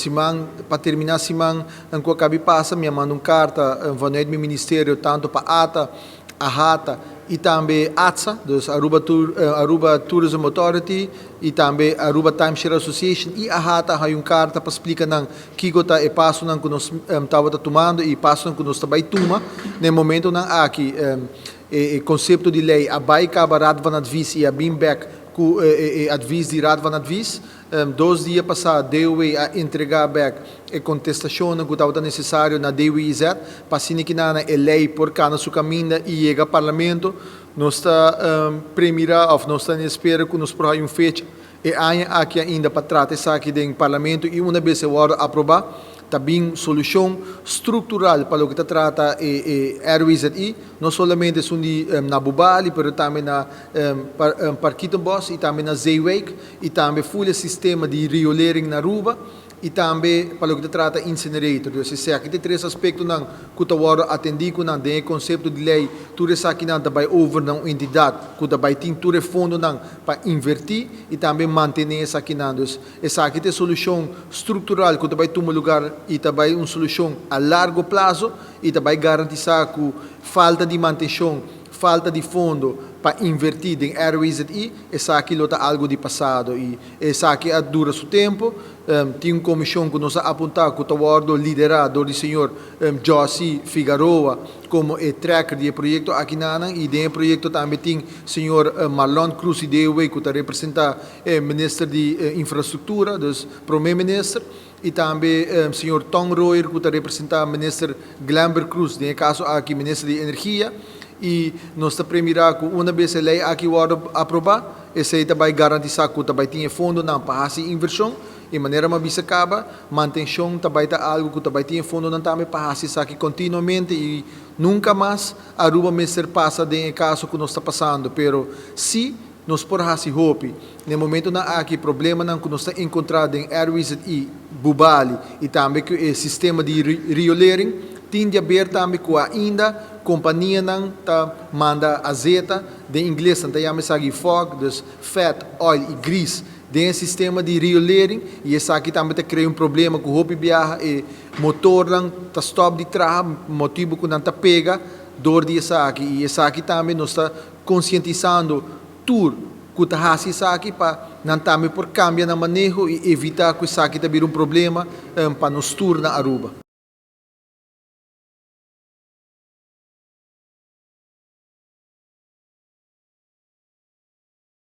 Simang, para terminar, Simang, ang kuakabi passa, me manda carta vanuit meu ministério, tanto para ATA, AHATA e também ATSA, dus Aruba Tourism Authority, e também Aruba Timeshare Association, e AHATA hay carta para explicar nang kiko ta e passo nang kunos tava tomando e passo nang kunos tabay tuma, no momento nang aqui e conceito de lei abai kabarat van advies e a bimbek ku advies di Raad van Advies. 2 dias passados, deu a entregar back a contestação que estava necessário na DWIZ, para que na lei por cá na sua caminho e chega ao Parlamento, nós está premira, ou nós está espera que nos provaem fecha e há aqui ainda para tratar isso aqui do Parlamento e uma vez o aprovar, também solução estrutural para o que trata RWZI, não somente na Bubali, mas também na Parquito Boss e também na Zeewijk e também full sistema de riolering na Aruba e também para o que trata incinerator. Então, se aqui tem 3 aspectos não que está atendido não tem conceito de lei, tudo isso aqui não vai over na entidade, que vai ter tudo fundo não para invertir e também manter isso aqui não. Então, essa aqui tem solução estrutural que vai tomar lugar e também uma solução a largo prazo e também garantir que falta de manutenção, falta de fundo para invertir em RWZI, essa aqui é algo de passado e essa aqui dura seu tempo. Tem uma comissão que nos aponta que está liderado do senhor Josi Figueroa como tracker do projeto aqui na e do projeto também tem o senhor Marlon Cruz Idewe que está representa o ministro de infraestrutura, dos primeiro-ministro e também o senhor Tom Royer que está representa o ministro Glamber Cruz, no caso aqui ministro de energia. E nós estamos premirar que uma vez a lei aqui vai aprovar, esse aí vai garantir que também tem fundo não para fazer inversão e maneira mais bisa acaba manutenção também está algo que também tem fundo não também para fazer isso aqui continuamente e nunca mais a Aruba mestre passa de caso que nós está passando, pero se nós por fazer hope no momento na aqui problema não que nós está encontrado em RWZI, Bubali e também que o sistema de riolering tem de haver também que ainda companhia não tá manda azeite de inglês não chama sagi fog, dus fat, oil e grease de sistema de riolering e essa aqui também tá cria problema com o hopi viaja e motor não tá stop de trabalho motivo que não tá pega dor de essa aqui e essa aqui também nós está conscientizando tour que tá fazendo isso aqui para não também por cambiar na manejo e evitar que isso aqui tá vir problema para nos tour na Aruba.